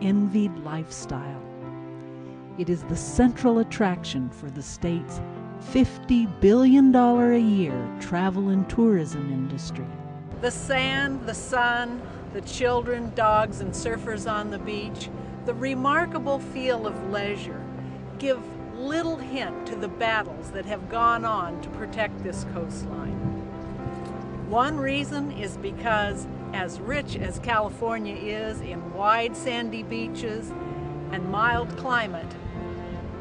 envied lifestyle. It is the central attraction for the state's $50 billion a year travel and tourism industry. The sand, the sun, the children, dogs, and surfers on the beach, the remarkable feel of leisure give little hint to the battles that have gone on to protect this coastline. One reason is because, as rich as California is in wide sandy beaches and mild climate,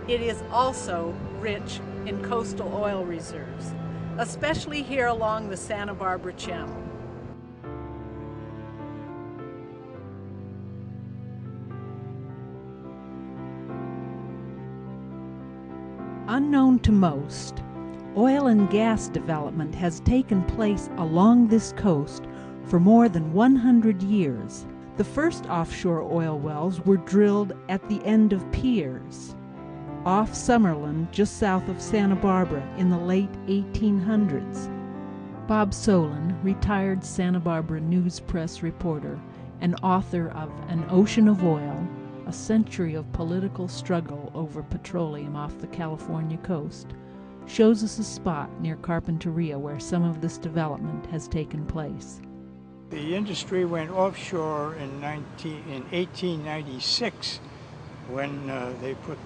it is also rich in coastal oil reserves, especially here along the Santa Barbara Channel. Unknown to most, oil and gas development has taken place along this coast for more than 100 years. The first offshore oil wells were drilled at the end of piers, off Summerlin, just south of Santa Barbara, in the late 1800s. Bob Solon, retired Santa Barbara News Press reporter and author of An Ocean of Oil, a century of political struggle over petroleum off the California coast, shows us a spot near Carpinteria where some of this development has taken place. The industry went offshore in 1896 when they put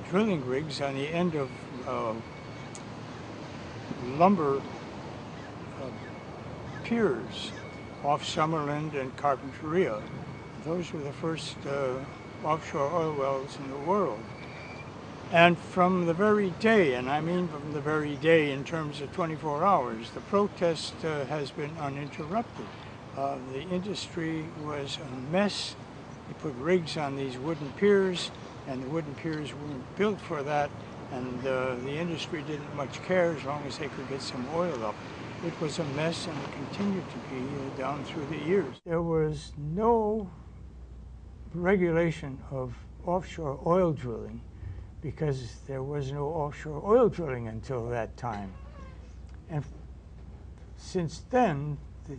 drilling rigs on the end of lumber piers off Summerlin and Carpinteria. Those were the first offshore oil wells in the world. And from the very day, and I mean from the very day in terms of 24 hours, the protest has been uninterrupted. The industry was a mess. They put rigs on these wooden piers, and the wooden piers weren't built for that, and the industry didn't much care as long as they could get some oil up. It was a mess, and it continued to be down through the years. There was no regulation of offshore oil drilling because there was no offshore oil drilling until that time. And since then, the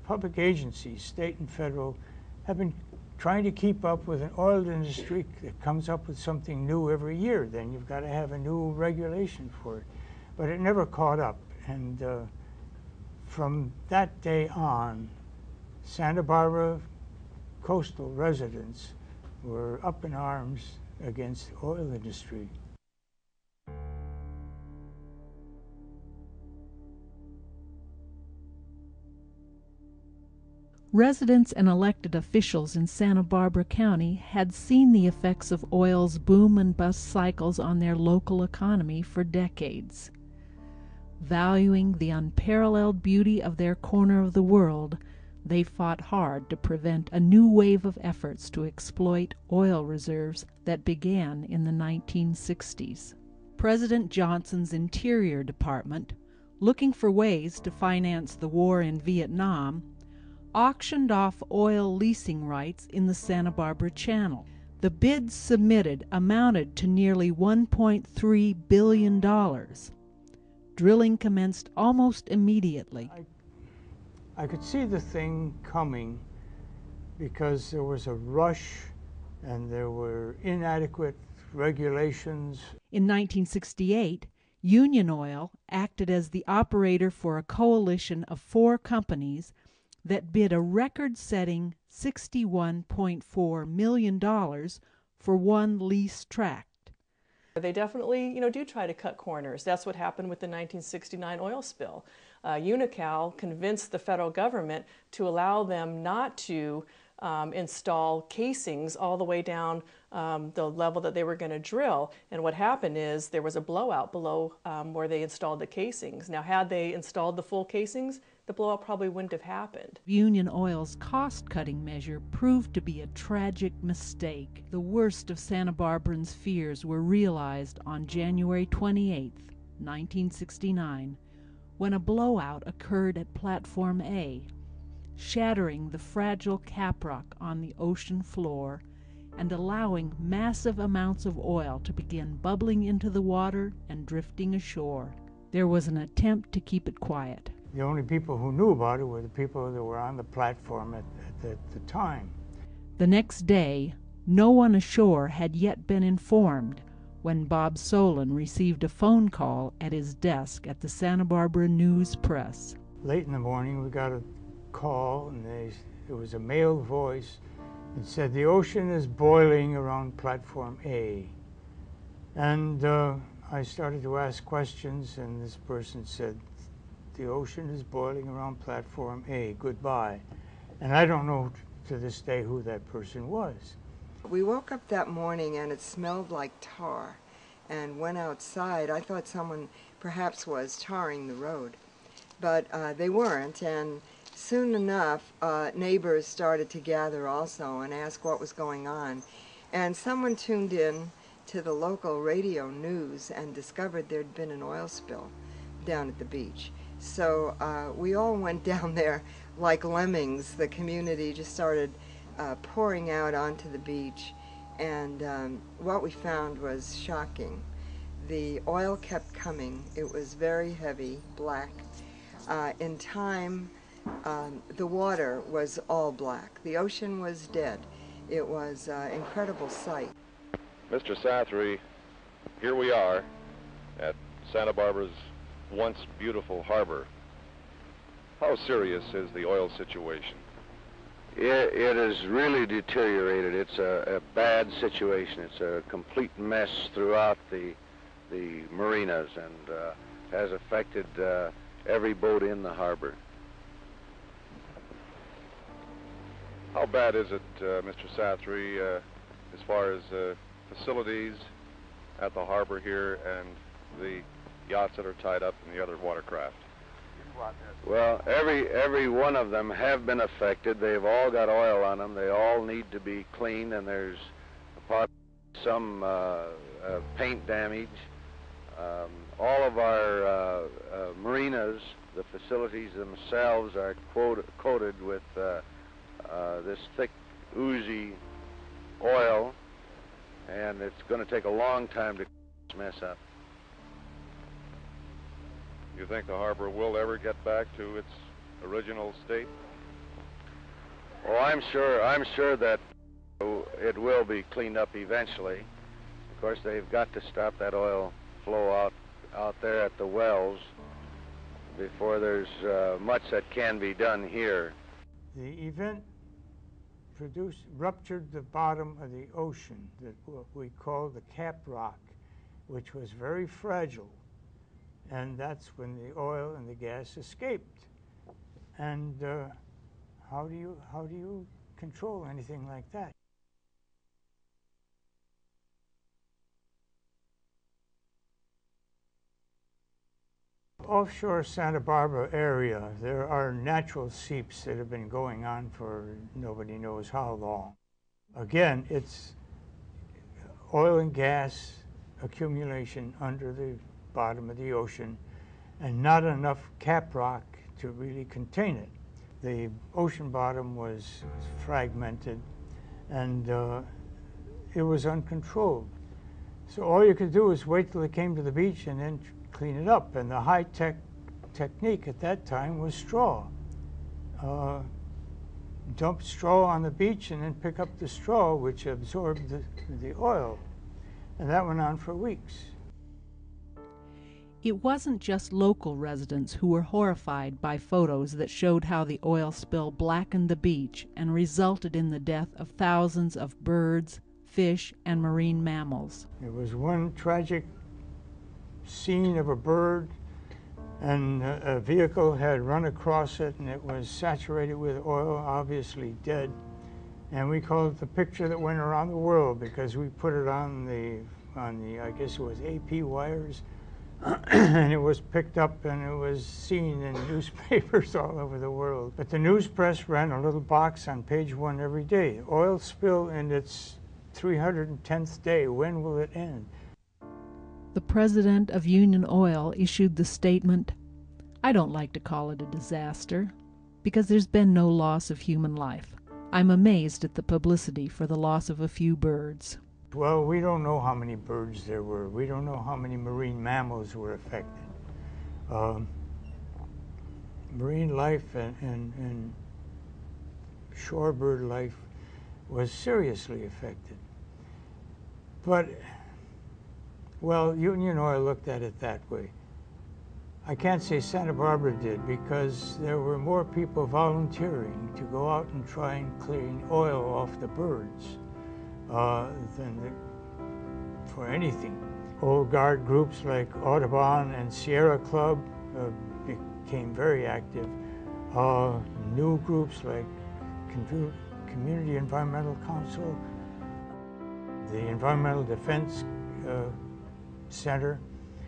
public agencies, state and federal, have been trying to keep up with an oil industry that comes up with something new every year. Then you've got to have a new regulation for it. But it never caught up. And from that day on, Santa Barbara coastal residents were up in arms against the oil industry. Residents and elected officials in Santa Barbara County had seen the effects of oil's boom and bust cycles on their local economy for decades. Valuing the unparalleled beauty of their corner of the world, they fought hard to prevent a new wave of efforts to exploit oil reserves that began in the 1960s. President Johnson's Interior Department, looking for ways to finance the war in Vietnam, auctioned off oil leasing rights in the Santa Barbara Channel. The bids submitted amounted to nearly $1.3 billion. Drilling commenced almost immediately. I could see the thing coming because there was a rush and there were inadequate regulations. In 1968, Union Oil acted as the operator for a coalition of 4 companies that bid a record-setting $61.4 million for one lease tract. They definitely, do try to cut corners. That's what happened with the 1969 oil spill. Unocal convinced the federal government to allow them not to install casings all the way down the level that they were going to drill. And what happened is there was a blowout below where they installed the casings. Now, had they installed the full casings, the blowout probably wouldn't have happened. Union Oil's cost-cutting measure proved to be a tragic mistake. The worst of Santa Barbarans' fears were realized on January 28, 1969, when a blowout occurred at Platform A, shattering the fragile caprock on the ocean floor and allowing massive amounts of oil to begin bubbling into the water and drifting ashore. There was an attempt to keep it quiet. The only people who knew about it were the people that were on the platform at the time. The next day, no one ashore had yet been informed when Bob Solon received a phone call at his desk at the Santa Barbara News-Press. Late in the morning, we got a call, and it was a male voice. It said, "The ocean is boiling around platform A." And I started to ask questions, and this person said, "The ocean is boiling around platform A, goodbye." And I don't know to this day who that person was. We woke up that morning and it smelled like tar, and went outside. I thought someone perhaps was tarring the road, but they weren't, and soon enough neighbors started to gather also and ask what was going on, and someone tuned in to the local radio news and discovered there'd been an oil spill down at the beach. So we all went down there like lemmings. The community just started pouring out onto the beach, and what we found was shocking. The oil kept coming. It was very heavy, black. In time, the water was all black. The ocean was dead. It was an incredible sight. Mr. Sathry, here we are at Santa Barbara's once beautiful harbor. How serious is the oil situation? It has really deteriorated. It's a bad situation. It's a complete mess throughout the marinas, and has affected every boat in the harbor. How bad is it, Mr. Sathry, as far as facilities at the harbor here and the yachts that are tied up in the other watercraft? Well, every one of them have been affected. They've all got oil on them. They all need to be cleaned, and there's some paint damage. All of our marinas, the facilities themselves, are coated with this thick, oozy oil, and it's going to take a long time to mess up. You think the harbor will ever get back to its original state? Oh, I'm sure that it will be cleaned up eventually. Of course, they've got to stop that oil flow out there at the wells before there's much that can be done here. The event ruptured the bottom of the ocean, what we call the cap rock, which was very fragile. And that's when the oil and the gas escaped. And how do you control anything like that? Offshore Santa Barbara area, there are natural seeps that have been going on for nobody knows how long. Again, it's oil and gas accumulation under the bottom of the ocean, and not enough cap rock to really contain it. The ocean bottom was fragmented, and it was uncontrolled. So all you could do was wait till it came to the beach and then clean it up. And the high-tech technique at that time was straw. Dump straw on the beach and then pick up the straw, which absorbed the oil. And that went on for weeks. It wasn't just local residents who were horrified by photos that showed how the oil spill blackened the beach and resulted in the death of thousands of birds, fish, and marine mammals. There was one tragic scene of a bird, and a vehicle had run across it, and it was saturated with oil, obviously dead. And we called it the picture that went around the world because we put it on the I guess it was AP wires. And it was picked up and it was seen in newspapers all over the world. But the news press ran a little box on page 1 every day. Oil spill in its 310th day. When will it end? The president of Union Oil issued the statement, "I don't like to call it a disaster because there's been no loss of human life. I'm amazed at the publicity for the loss of a few birds." Well, we don't know how many birds there were. We don't know how many marine mammals were affected. Marine life and shorebird life was seriously affected. But, well, Union Oil looked at it that way. I can't say Santa Barbara did, because there were more people volunteering to go out and try and clean oil off the birds for anything. Old Guard groups like Audubon and Sierra Club became very active. New groups like Community Environmental Council, the Environmental Defense Center.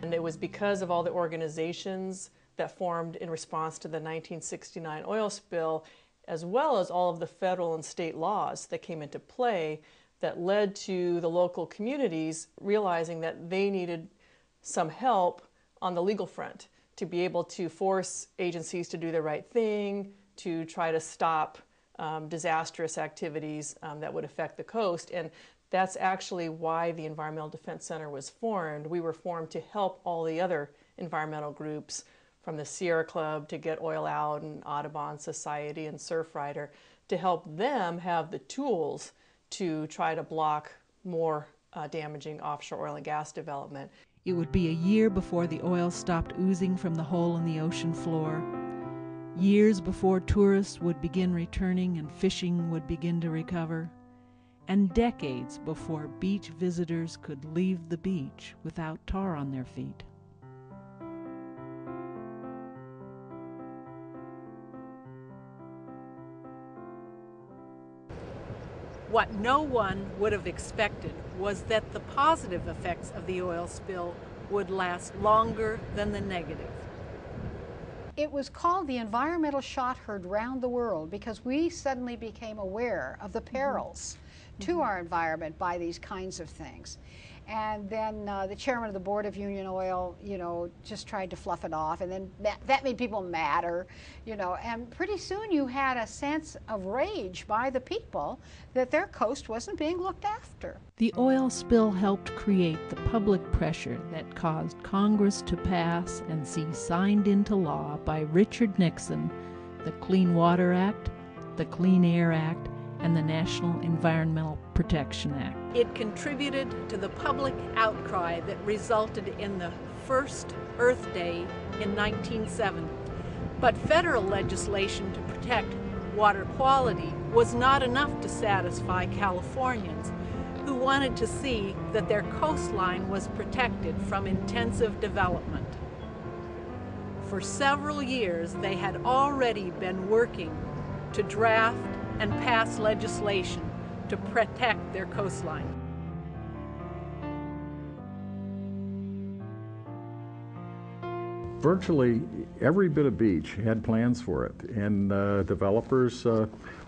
And it was because of all the organizations that formed in response to the 1969 oil spill, as well as all of the federal and state laws that came into play, that led to the local communities realizing that they needed some help on the legal front to be able to force agencies to do the right thing, to try to stop disastrous activities that would affect the coast. And that's actually why the Environmental Defense Center was formed. We were formed to help all the other environmental groups, from the Sierra Club to Get Oil Out and Audubon Society and Surfrider, to help them have the tools to try to block more damaging offshore oil and gas development. It would be a year before the oil stopped oozing from the hole in the ocean floor. Years before tourists would begin returning and fishing would begin to recover. And decades before beach visitors could leave the beach without tar on their feet. What no one would have expected was that the positive effects of the oil spill would last longer than the negative. It was called the environmental shot heard round the world because we suddenly became aware of the perils to our environment by these kinds of things. And then the chairman of the board of Union Oil, just tried to fluff it off, and then that made people madder, and pretty soon you had a sense of rage by the people that their coast wasn't being looked after. The oil spill helped create the public pressure that caused Congress to pass and see signed into law by Richard Nixon the Clean Water Act, the Clean Air Act, and the National Environmental Protection Act. It contributed to the public outcry that resulted in the first Earth Day in 1970. But federal legislation to protect water quality was not enough to satisfy Californians who wanted to see that their coastline was protected from intensive development. For several years, they had already been working to draft and pass legislation to protect their coastline. Virtually every bit of beach had plans for it, and developers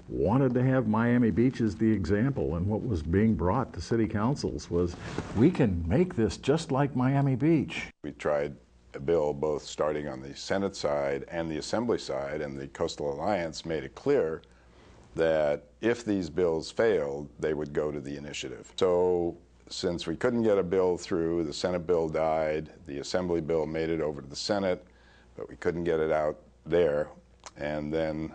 wanted to have Miami Beach as the example, and what was being brought to city councils was, we can make this just like Miami Beach. We tried a bill both starting on the Senate side and the Assembly side, and the Coastal Alliance made it clear that if these bills failed, they would go to the initiative. So since we couldn't get a bill through, the Senate bill died, the Assembly bill made it over to the Senate, but we couldn't get it out there, and then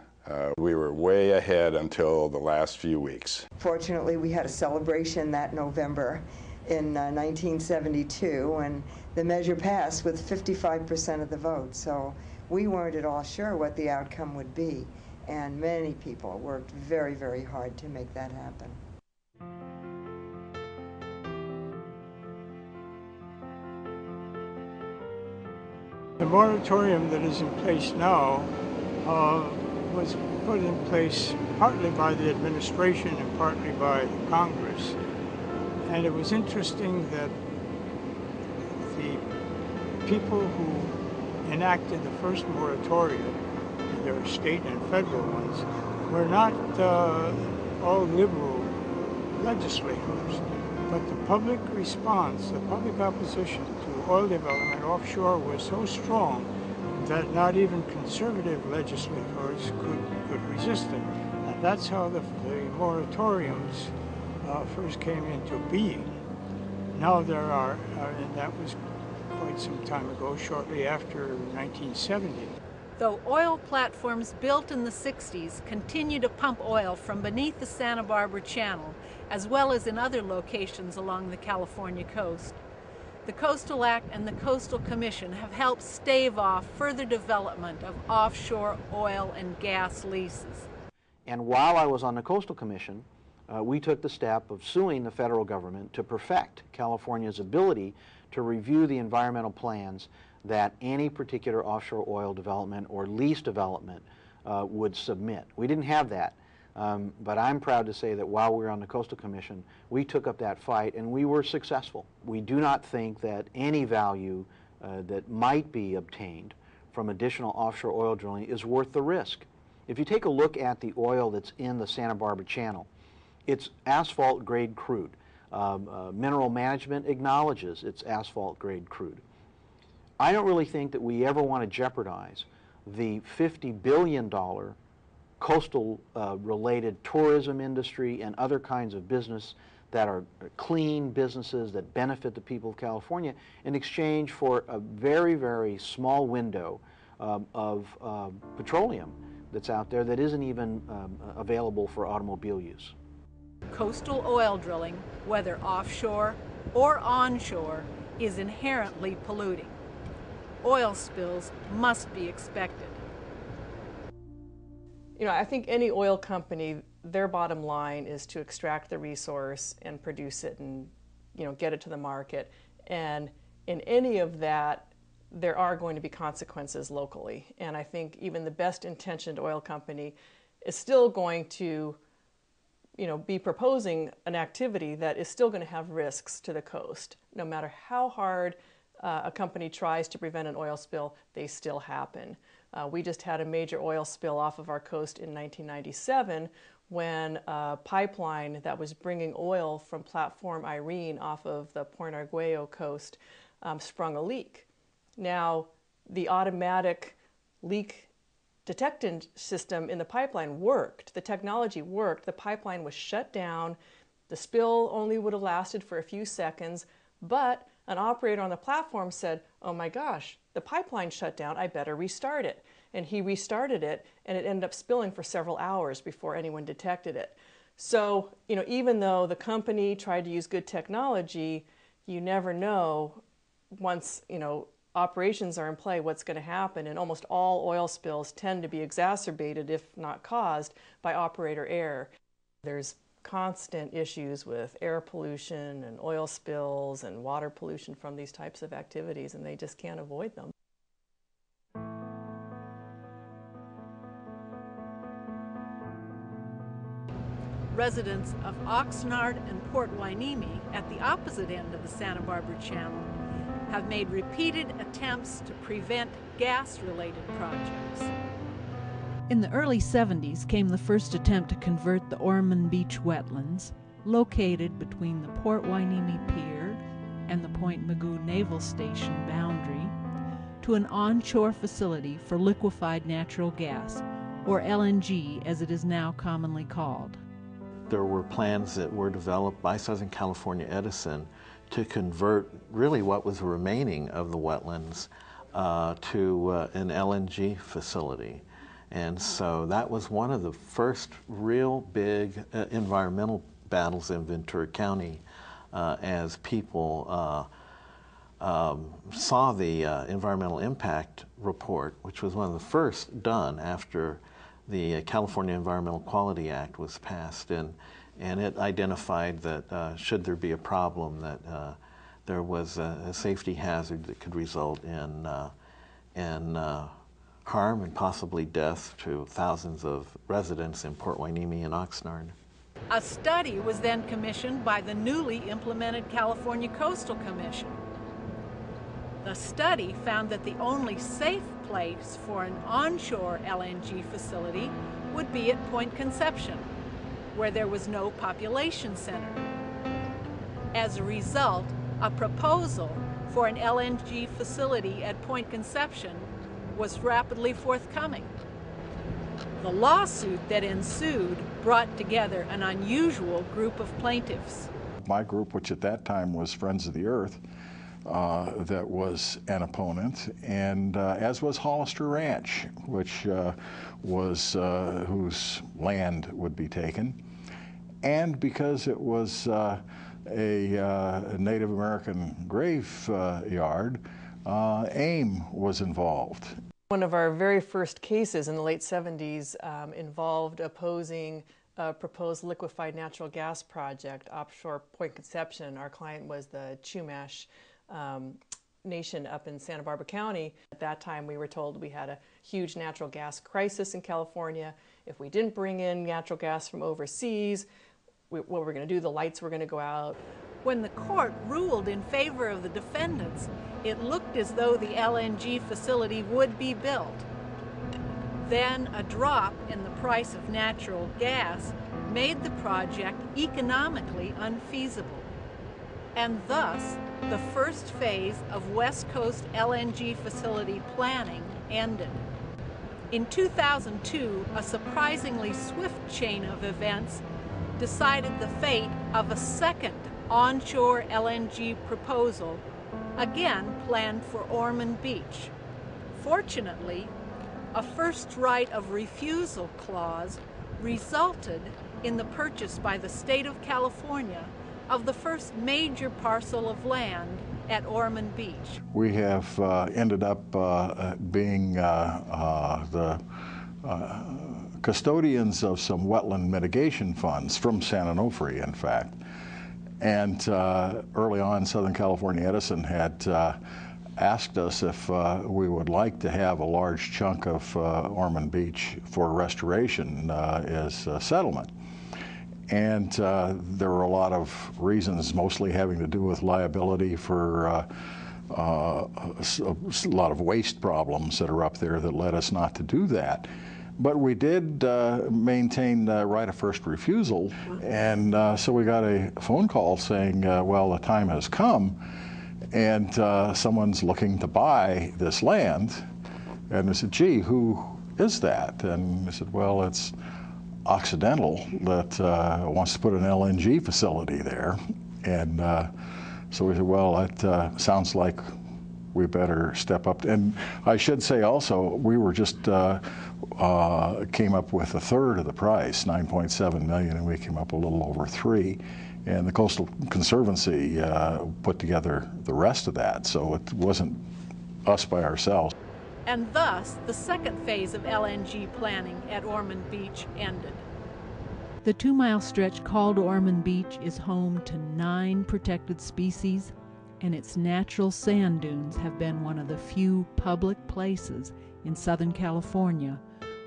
we were way ahead until the last few weeks. Fortunately, we had a celebration that November in 1972, and the measure passed with 55% of the vote, so we weren't at all sure what the outcome would be. And many people worked very, very hard to make that happen. The moratorium that is in place now was put in place partly by the administration and partly by the Congress. And it was interesting that the people who enacted the first moratorium, there were state and federal ones, were not all liberal legislators, but the public response, the public opposition to oil development offshore was so strong that not even conservative legislators could resist it. And that's how the moratoriums first came into being. Now there are, and that was quite some time ago, shortly after 1970. Though oil platforms built in the 60s continue to pump oil from beneath the Santa Barbara Channel, as well as in other locations along the California coast, the Coastal Act and the Coastal Commission have helped stave off further development of offshore oil and gas leases. And while I was on the Coastal Commission, we took the step of suing the federal government to perfect California's ability to review the environmental plans that any particular offshore oil development or lease development would submit. We didn't have that, but I'm proud to say that while we were on the Coastal Commission, we took up that fight and we were successful. We do not think that any value that might be obtained from additional offshore oil drilling is worth the risk. If you take a look at the oil that's in the Santa Barbara Channel, it's asphalt grade crude. Mineral Management acknowledges it's asphalt grade crude. I don't really think that we ever want to jeopardize the $50 billion coastal related tourism industry and other kinds of business that are clean businesses that benefit the people of California in exchange for a very, very small window of petroleum that's out there that isn't even available for automobile use. Coastal oil drilling, whether offshore or onshore, is inherently polluting. Oil spills must be expected. You know, I think any oil company, their bottom line is to extract the resource and produce it and, you know, get it to the market. And in any of that, there are going to be consequences locally. And I think even the best intentioned oil company is still going to, you know, be proposing an activity that is still going to have risks to the coast. No matter how hard a company tries to prevent an oil spill, they still happen. We just had a major oil spill off of our coast in 1997 when a pipeline that was bringing oil from Platform Irene off of the Point Arguello coast sprung a leak. Now, the automatic leak detectant system in the pipeline worked. The technology worked. The pipeline was shut down. The spill only would have lasted for a few seconds, but an operator on the platform said, "Oh my gosh, the pipeline shut down, I better restart it." And he restarted it, and it ended up spilling for several hours before anyone detected it. So, you know, even though the company tried to use good technology, you never know once, you know, operations are in play what's going to happen. And almost all oil spills tend to be exacerbated, if not caused, by operator error. There's constant issues with air pollution and oil spills and water pollution from these types of activities, and they just can't avoid them. Residents of Oxnard and Port Hueneme, at the opposite end of the Santa Barbara Channel, have made repeated attempts to prevent gas-related projects. In the early 70s came the first attempt to convert the Ormond Beach wetlands, located between the Port Hueneme Pier and the Point Mugu Naval Station boundary, to an onshore facility for liquefied natural gas, or LNG as it is now commonly called. There were plans that were developed by Southern California Edison to convert really what was remaining of the wetlands to an LNG facility. And so that was one of the first real big environmental battles in Ventura County as people saw the environmental impact report, which was one of the first done after the California Environmental Quality Act was passed. And it identified that should there be a problem, that there was a safety hazard that could result in harm and possibly death to thousands of residents in Port Hueneme and Oxnard. A study was then commissioned by the newly implemented California Coastal Commission. The study found that the only safe place for an onshore LNG facility would be at Point Conception, where there was no population center. As a result, a proposal for an LNG facility at Point Conception was rapidly forthcoming. The lawsuit that ensued brought together an unusual group of plaintiffs. My group, which at that time was Friends of the Earth, that was an opponent, and as was Hollister Ranch, which was whose land would be taken, and because it was a Native American graveyard, AIM was involved. One of our very first cases in the late 70s involved opposing a proposed liquefied natural gas project offshore Point Conception. Our client was the Chumash Nation up in Santa Barbara County. At that time, we were told we had a huge natural gas crisis in California. If we didn't bring in natural gas from overseas, what were we going to do? The lights were going to go out. When the court ruled in favor of the defendants, it looked as though the LNG facility would be built. Then a drop in the price of natural gas made the project economically unfeasible. And thus, the first phase of West Coast LNG facility planning ended. In 2002, a surprisingly swift chain of events decided the fate of a second onshore LNG proposal, again planned for Ormond Beach. Fortunately, a first right of refusal clause resulted in the purchase by the state of California of the first major parcel of land at Ormond Beach. We have ended up being the custodians of some wetland mitigation funds from San Onofre, in fact. And early on, Southern California Edison had asked us if we would like to have a large chunk of Ormond Beach for restoration as a settlement. And there were a lot of reasons, mostly having to do with liability for a lot of waste problems that are up there that led us not to do that. But we did maintain right of first refusal, and so we got a phone call saying, well, the time has come, and someone's looking to buy this land. And I said, gee, who is that? And I said, well, it's Occidental that wants to put an LNG facility there. And so we said, well, that sounds like we better step up. And I should say also, we were just came up with a third of the price, $9.7 million, and we came up a little over $3 million. And the Coastal Conservancy put together the rest of that, so it wasn't us by ourselves. And thus, the second phase of LNG planning at Ormond Beach ended. The 2-mile stretch called Ormond Beach is home to 9 protected species, and its natural sand dunes have been one of the few public places in Southern California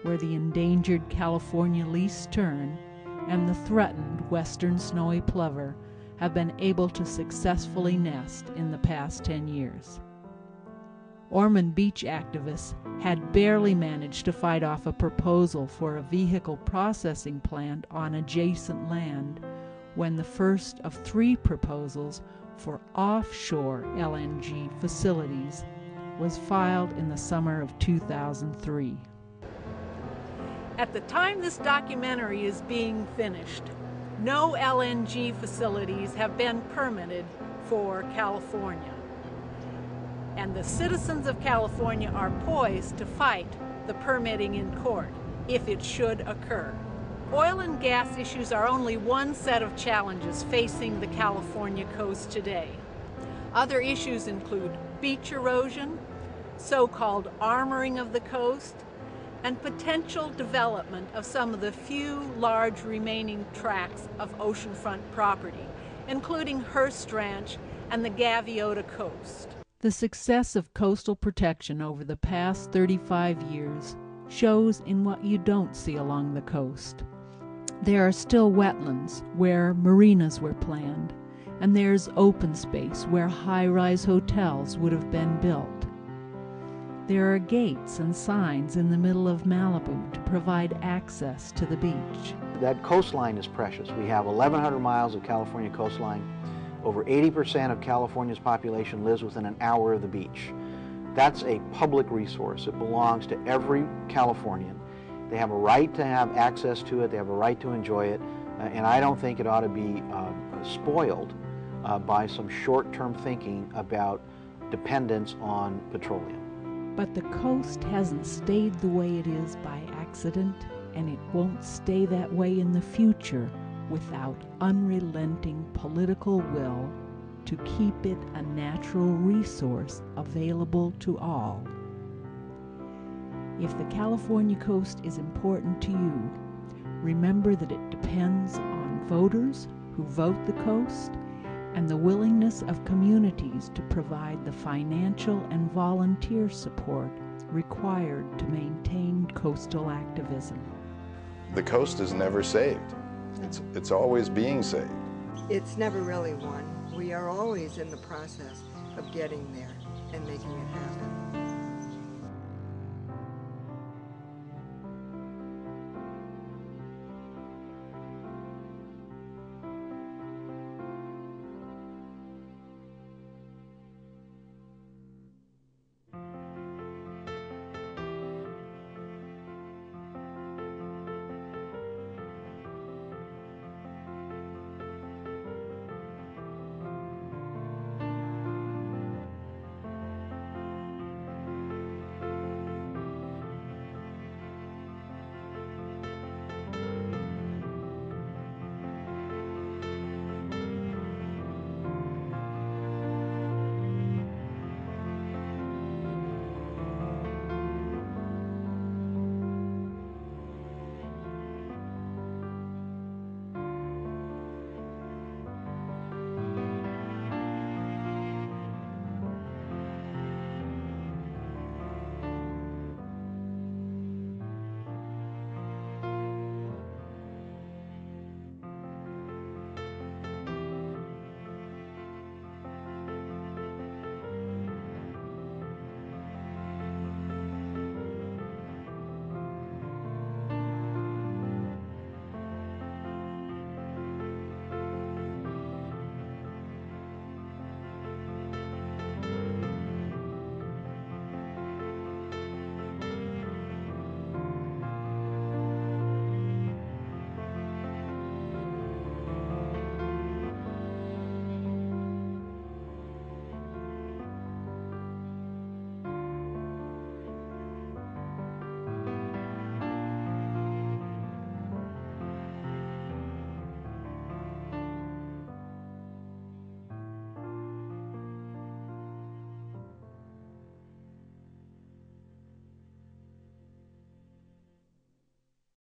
where the endangered California least tern and the threatened western snowy plover have been able to successfully nest in the past 10 years. Ormond Beach activists had barely managed to fight off a proposal for a vehicle processing plant on adjacent land when the first of 3 proposals for offshore LNG facilities was filed in the summer of 2003. At the time this documentary is being finished, no LNG facilities have been permitted for California. And the citizens of California are poised to fight the permitting in court if it should occur. Oil and gas issues are only one set of challenges facing the California coast today. Other issues include beach erosion, so-called armoring of the coast, and potential development of some of the few large remaining tracts of oceanfront property, including Hearst Ranch and the Gaviota Coast. The success of coastal protection over the past 35 years shows in what you don't see along the coast. There are still wetlands where marinas were planned, and there's open space where high-rise hotels would have been built. There are gates and signs in the middle of Malibu to provide access to the beach. That coastline is precious. We have 1,100 miles of California coastline. Over 80% of California's population lives within an hour of the beach. That's a public resource. It belongs to every Californian. They have a right to have access to it. They have a right to enjoy it. And I don't think it ought to be spoiled by some short-term thinking about dependence on petroleum. But the coast hasn't stayed the way it is by accident, and it won't stay that way in the future without unrelenting political will to keep it a natural resource available to all. If the California coast is important to you, remember that it depends on voters who vote the coast and the willingness of communities to provide the financial and volunteer support required to maintain coastal activism. The coast is never saved. It's always being saved. It's never really won. We are always in the process of getting there and making it happen.